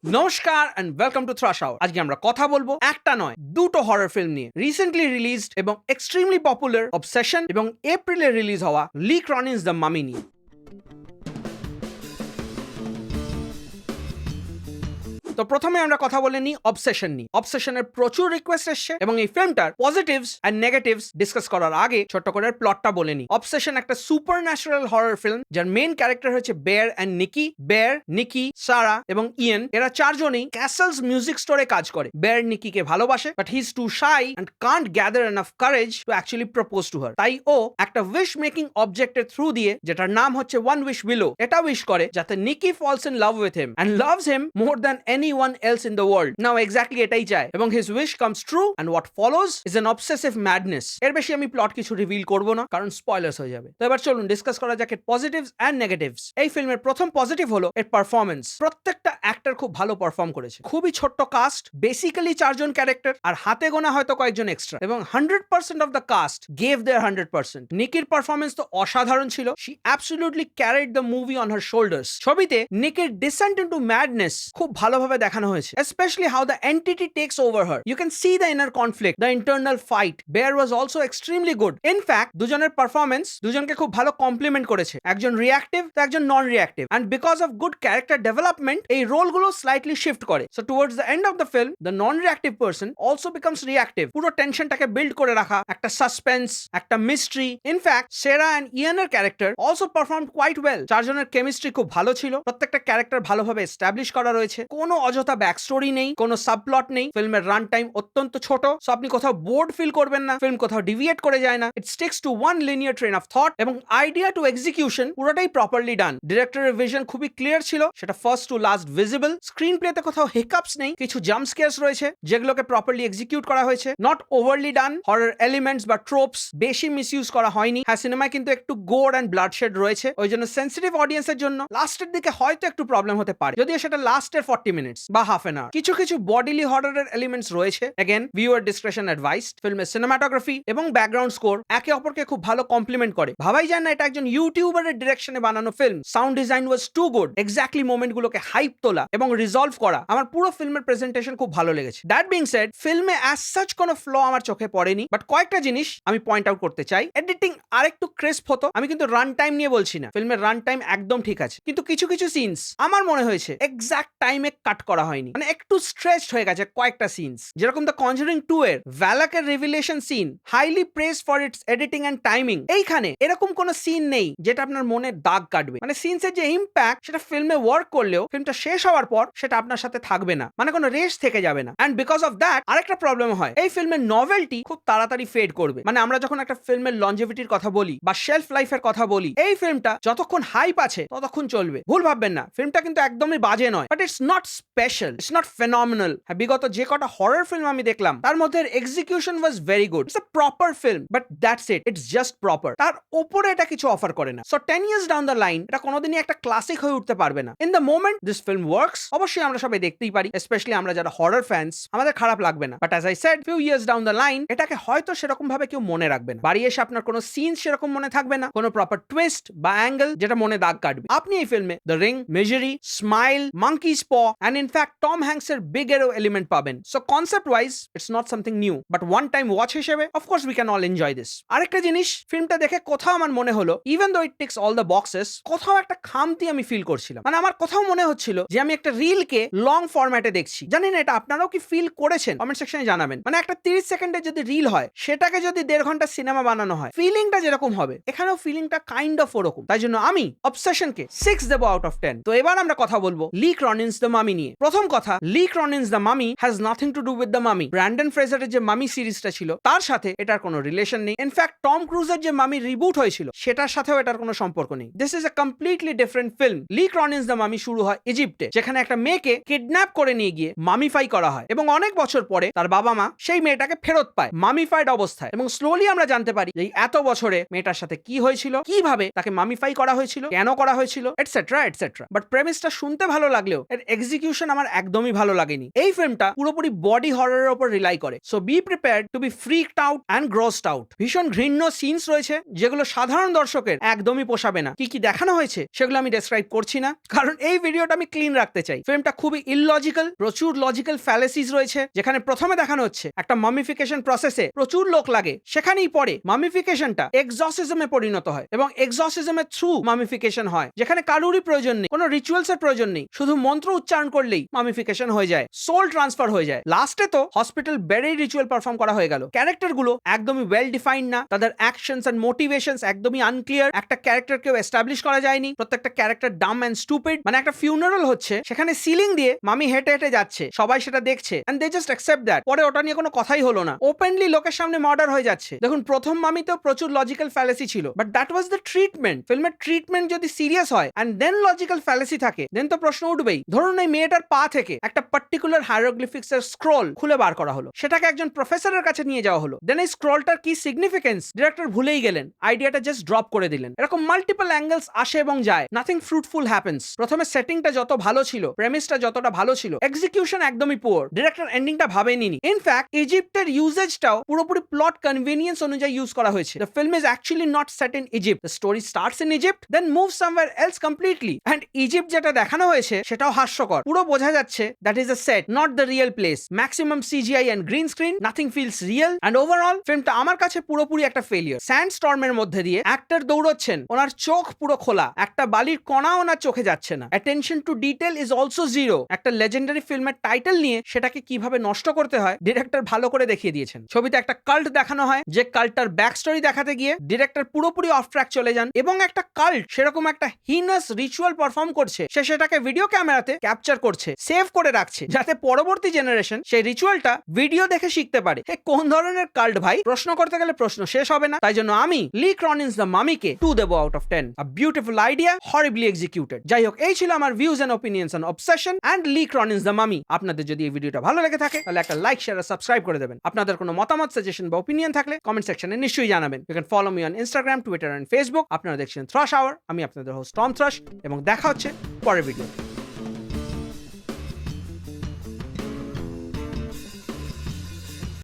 নমস্কার and welcome to Thrush Hour. আজকে আমরা কথা বলবো একটা নয় দুটো হরর ফিল্ম নিয়ে, রিসেন্টলি রিলিজড এবং এক্সট্রিমলি পপুলার অবসেশন এবং এপ্রিলে রিলিজ হওয়া লি ক্রনিনস দ্য মামি নিয়ে। তো প্রথমে আমরা কথা বলে নিই অবসেশন নিয়ে। অবসেশনের প্রচুর রিকোয়েস্ট এসছে এবং এই ফিল্মটার পজিটিভস এন্ড নেগেটিভস ডিসকাস করার আগে ছোট্ট করে প্লটটা বলে নিই। অবসেশন একটা সুপার ন্যাচারাল হরর ফিল্ম যার মেইন ক্যারেক্টার হচ্ছে বেয়ার এন্ড নিকি। বেয়ার, নিকি, সারা এবং ইয়েন এরা চারজনেই ক্যাসেলস মিউজিক স্টোরে কাজ করে। বেয়ার নিকিকে ভালোবাসে but he is too shy and can't gather enough courage to actually propose to her. তাই ও একটা উইশ মেকিং অবজেক্টের থ্রু দিয়ে, যেটার নাম হচ্ছে ওয়ান উইশ উইলো, এটা উইশ করে যাতে Nicky falls in love with him and loves him more than anyone else in the world. Now exactly এটাই চায় এবং his wish comes true and what follows is an obsessive madness. এর বেশি আমি plot কিছু reveal করব না কারণ স্পয়লার্স হয়ে যাবে। তো এবার চলুন ডিসকাস করা যাক এর পজিটিভস এন্ড নেগেটিভস। এই ফিল্মের প্রথম পজিটিভ হলো এর পারফরম্যান্স। প্রত্যেকটা অ্যাক্টর খুব ভালো পারফর্ম করেছে। খুবই ছোট্ট কাস্ট, বেসিক্যালি চারজন ক্যারেক্টার আর হাতে গোনা হয়তো কয়েকজন এক্সট্রা, এবং 100% of the cast gave their 100%। নিকির পারফরম্যান্স তো অসাধারণ ছিল। She absolutely carried the movie on her shoulders. ছবিতে নিকির ডিসেন্ট ইনটু ম্যাডনেস খুব ভালোভাবে দেখানো হয়েছে, especially how the entity takes over her. You can see the inner conflict, the internal fight. Bear was also extremely good. In fact, দুজনের performance দুজনকে খুব ভালো কমপ্লিমেন্ট করেছে। একজন রিঅ্যাক্টিভ তো একজন non reactive, and because of good character development এই রোলগুলো স্লাইটলি শিফট করে। So towards the end of the film, the non-reactive person also becomes reactive. পুরো টেনশনটাকে বিল্ড করে রাখা, একটা সাসপেন্স, একটা mystery. In fact, Sarah and ইয়ানের character also performed quite well. চারজনের কেমিস্ট্রি খুব ভালো ছিল। প্রত্যেকটা ক্যারেক্টার ভালোভাবে এস্টাবলিশ করা রয়েছে। কোনো অযথা ব্যাক স্টোরি নেই, কোনো সাবপ্লট নেই। ফিল্মের রান টাইম অত্যন্ত ছোট, সো আপনি কোথাও বোর্ড ফিল করবেন না। ফিল্ম কোথাও ডিভিয়েট করে যায় না। It sticks to one linear train of thought এবং আইডিয়া টু এক্সিকিউশন পুরোটাই প্রপারলি ডান। ডিরেক্টরের ভিশন খুবই ক্লিয়ার ছিল, সেটা first to last visible. Screen প্লেতে কোথাও হিকআপস নেই। কিছু জাম্প স্কেয়ারস রয়েছে যেগুলোকে প্রপারলি এক্সিকিউট করা হয়েছে, not overlay done. Horror elements বা ট্রোপস বেশি মিসইউজ করা হয়নি। হ্যাঁ, সিনেমায় কিন্তু একটু গোর এন্ড ব্লাডশেড রয়েছে, ওই জন্য সেন্সিটিভ অডিয়েন্সের জন্য লাস্টের দিকে হয়তো একটু প্রবলেম হতে পারে, যদিও সেটা লাস্টের 40 মিনিটস বা হাফ এন আওয়ার। কিছু কিছু বডিলি হররের এলিমেন্টস রয়েছে। Again viewer discretion advised. ফিল্মের সিনেমাটোগ্রাফি এবং ব্যাকগ্রাউন্ড স্কোর একে অপরকে খুব ভালো কমপ্লিমেন্ট করে। ভাবাই যায় না এটা একজন ইউটিউবারের ডিরেকশনে বানানো ফিল্ম। সাউন্ড ডিজাইন ওয়াজ টু গুড। এক্স্যাক্টলি মোমেন্টগুলোকে হাইপ তোলা এবং রিজলভ করা। আমার পুরো ফিল্মের প্রেজেন্টেশন খুব ভালো লেগেছে। দ্যাট বিং সেড, ফিল্মে অ্যাজ সাচ কোনো ফ্ল আমার চোখে পড়েনি, বাট কয়েকটা জিনিস আমি পয়েন্ট আউট করতে চাই। এডিটিং আরেকটু ক্রিস্প হতো। আমি কিন্তু রান টাইম নিয়ে বলছি না, ফিল্মের রান টাইম একদম ঠিক আছে, কিন্তু কিছু কিছু সিনস আমার মনে হয়েছে এক্সাক্ট টাইমে কাট করা হয়নি, মানে একটু স্ট্রেচড হয়ে গেছে কয়েকটা সিনস। যেরকম দ্য কনজারিং 2 এর ভ্যালাকের revelation scene, highly praise for its editing and timing. এইখানে এরকম কোনো সিন নেই যেটা আপনার মনে দাগ কাটবে। মানে সিনসের যে ইম্প্যাক্ট সেটা ফিল্মে ওয়ার্ক করলেও ফিল্মটা শেষ হওয়ার পর সেটা আপনার সাথে থাকবে না, মানে কোনো রেস থেকে যাবে না। এন্ড বিকজ অফ দ্যাট আরেকটা প্রবলেম হয়, এই ফিল্মের নভেলটি খুব তাড়াতাড়ি ফেড করবে। মানে আমরা যখন একটা ফিল্মের লঞ্জেভিটির কথা বলি বা শেলফ লাইফের কথা বলি, এই ফিল্মটা যতক্ষণ হাইপ আছে ততক্ষণ চলবে। ভুল ভাববেন না, ফিল্মটা কিন্তু একদমই বাজে নয়, but it's not special, it's not phenomenal. হ্যাঁ, বিগত যে কটা হরর ফিল্ম আমি দেখলাম তার মধ্যে execution was very good. It's a proper film, but that's it, it's just proper. তার উপরে এটা কিছু অফার করে না। So 10 years down the line এটা কোনোদিনই একটা ক্লাসিক হয়ে উঠতে পারবে না। In the moment this film works, অবশ্যই আমরা সবাই দেখতেই পারি, স্পেশালি আমরা যারা হরর ফ্যান্স, আমাদের খারাপ লাগবে না। But as I said, few years down the line এটাকে হয়তো সেরকম ভাবে কেউ মনে রাখবে না। বাড়ি এসে আপনার কোনো সিন সেরকম মনে থাকবে না, কোনো প্রপার টুইস্ট বা অ্যাঙ্গেল যেটা মনে দাগ কাটবে। আপনি এই ফিল্মে the Ring, Misery, Smile, monkey's paw and in fact Tom হ্যাঙ্কসের বিগ এরো এলিমেন্ট পাবেন। So concept wise it's not something new, but one time watch হিসেবে of course we can all enjoy this. আরেকটা জিনিস, ফিল্মটা দেখে কোথাও আমার মনে হলো, even though it ticks all the boxes, কোথাও একটা খামতি আমি ফিল করছিলাম। মানে আমার কোথাও মনে হচ্ছিল যে আমি একটা রিলকে লং ফরম্যাটে দেখছি। জানি না এটা আপনারাও কি ফিল করেছেন, কমেন্ট সেকশনে জানাবেন। মানে একটা 30 সেকেন্ডের যদি রিল হয়, সেটাকে যদি 1.5 ঘন্টা সিনেমা বানানো হয়, ফিলিংটা যেরকম হবে এখানেও ফিলিংটা কাইন্ড অফ ওরকম। তাই জন্য আমি অবসেশনকে 6 দেবো আউট অফ 10। তো এবার আমরা কথা বলবো লি ক্রনিনস দ্য মামি নিয়ে। প্রথম কথা, লি ক্রনিনস দ্য মামি has nothing to do with the মামি। ব্র্যান্ডন ফ্রেজারের যে মামি সিরিজটা ছিল তার সাথে এটার কোনো রিলেশন নেই। ইনফ্যাক্ট টম ক্রুজের যে মামি রিবুট হয়েছিল সেটার সাথেও এটার কোনো সম্পর্ক নেই। This is a completely different film. Lee Cronin's the Mummy শুরু হয় ইজিপ্টে, যেখানে একটা মেয়েকে কিডন্যাপ করে নিয়ে গিয়ে মামিফাই করা হয় এবং অনেক বছর পরে তার বাবা মা সেই মেয়েটাকে ফেরত পায় মামিফাইড অবস্থায়। এবং স্লোলি আমরা জানতে পারি যে এত বছরে মেয়েটার সাথে কি হয়েছিল, কিভাবে তাকে মামিফাই করা হয়েছিল, কেন করা হয়েছিল, এটসেট্রা এটসেট্রা। বাট প্রেমিসটা শুনতে ভালো লাগলেও এর এক্সিকিউশন এক্সিকিউশন আমার একদমই ভালো লাগেনি। এই ফিল্মটা পুরোপুরি বডি হররের উপর রিলাই করে, so be prepared to be freaked out and grossed out. ভীষণ ঘৃণ্য সিনস রয়েছে যেগুলো সাধারণ দর্শকের একদমই পোষাবে না। কি কি দেখানো হয়েছে সেগুলো আমি ডেসক্রাইব করছি না, কারণ এই ভিডিওটা আমি ক্লিন রাখতে চাই। ফিল্মটা খুবই ইললজিক্যাল, প্রচুর লজিক্যাল ফ্যালেসিস রয়েছে। যেখানে প্রথমে দেখানো হচ্ছে একটা মামিফিকেশন প্রসেসে প্রচুর লোক লাগে, সেখানেই পরে মামিফিকেশনটা এক্সসিজমে পরিণত হয় এবং এক্সসিজমের থ্রু মামিফিকেশন হয়, যেখানে কারুরই প্রয়োজন নেই, কোনো রিচুয়ালস এর প্রয়োজন নেই, শুধু মন্ত্র উচ্চারণ করলেই মামিফিকেশন হয়ে যায়, সোল ট্রান্সফার হয়ে যায়। লাস্টে তো হসপিটাল বেডেই রিচুয়াল পারফর্ম করা হয়ে গেল। ক্যারেক্টার গুলো একদমই ওয়েল ডিফাইন্ড না, তাদের অ্যাকশনস এন্ড মোটিভেশনস একদমই আনক্লিয়ার। একটা ক্যারেক্টারকেও এস্টাবলিশ করা যায়নি, প্রত্যেকটা ক্যারেক্টার ডাম এন্ড স্টুপিড। মানে একটা ফিউনারাল হচ্ছে, সেখানে সিলিং দিয়ে মামি হেঁটে হেঁটে যাচ্ছে, সবাই সেটা দেখছে and they just accept that. পরে ওটা নিয়ে কোনো কথাই হলো না, ওপেনলি লোকের সামনে মার্ডার হয়ে যাচ্ছে। দেখুন, প্রথম মামিতেও প্রচুর লজিক্যাল ফ্যালেসি ছিল, but that was the treatment. ফিল্মের ট্রিটমেন্ট যদি সিরিয়াস হয় এন্ড দেন লজিক্যাল ফ্যালেসি থাকে, দেন তো প্রশ্ন উঠবেই। ধরুন এই মেয়েটার পা থেকে একটা পার্টিকুলার হায়ারোগ্লিফিক্স এর স্ক্রোল খুলে বার করা হলো, সেটাকে একজন প্রফেসরের কাছে নিয়ে যাওয়া হলো, দেন এই স্ক্রোলটার কি সিগনিফিকেন্স ডিরেক্টর ভুলেই গেলেন, আইডিয়াটা জাস্ট ড্রপ করে দিলেন। এরকম মাল্টিপল অ্যাঙ্গেলস আসে এবং যায়, নাথিং ফ্রুটফুল হ্যাপেন্স। প্রথমে সেটিংটা যত ভালো ছিল, প্রেমিসটা যতটা ভালো ছিল, এক্সিকিউশন একদমই পুয়ার। ডিরেক্টর এন্ডিংটা ভাবেনি। ইনফ্যাক্ট ইজিপ্টের ইউজেজটাও পুরোপুরি প্লট কনভেনিয়েন্স অনুযায়ী ইউজ করা হয়েছে। The film is actually not set in Egypt, the story starts in Egypt then moves somewhere else completely. And Egypt যেটা দেখানো হয়েছে সেটাও হাস্যকর, পুরো বোঝা যাচ্ছে that is a set, not the real place. Maximum CGI and green screen, nothing feels real. And overall ফিল্মটা আমার কাছে পুরোপুরি একটা ফেলিয়ার। স্যান্ড স্টর্মের মধ্যে দিয়ে অ্যাক্টর দৌড়চ্ছেন, ওনার চোখ পুরো খোলা, একটা বালির কণা ওনার চোখে যাচ্ছে না। Attention to detail is also zero. একটা লেজেন্ডারি ফিল্মের টাইটেল নিয়ে সেটাকে কিভাবে নষ্ট করতে হয় ডিরেক্টর ভালো করে দেখিয়ে দিয়েছেন। ছবিতে একটা কাল্ট দেখানো হয়, যে কাল্টটার ব্যাক স্টোরি দেখাতে গিয়ে ডিরেক্টর পুরোপুরি অফ ট্র্যাক চলে যান, এবং একটা কাল্ট সেরকম একটা হিনাস রিচুয়াল পারফর্ম করছে, সে সেটাকে ভিডিও ক্যামেরাতে ক্যাপচার করছে, সেভ করে রাখছে, যাতে পরবর্তী জেনারেশন সেই রিচুয়ালটা ভিডিও দেখে শিখতে পারে। হে, কোন ধরনের কাল্ট ভাই? প্রশ্ন করতে গেলে প্রশ্ন শেষ হবে না। তাই জন্য আমি লি ক্রনিন্স দ্য মামিকে 2 দেব out of 10। A beautiful idea, horribly executed. যাই হোক, এই ছিল আমার views and opinions on obsession and Lee Cronin's the Mummy. আপনাদের যদি এই ভিডিওটা ভালো লেগে থাকে তাহলে একটা লাইক, শেয়ার আর সাবস্ক্রাইব করে দেবেন। আপনাদের কোনো মতামত, সাজেশন বা ওপিনিয়ন থাকলে কমেন্ট সেকশনে নিশ্চয়ই জানাবেন। You can follow me on Instagram, Twitter and Facebook. আপনারা দেখছেন থ্রাশ আওয়ার। আমি আপনাদের হোস্ট টম থ্রাশ, এবং দেখা হচ্ছে পরের ভিডিও।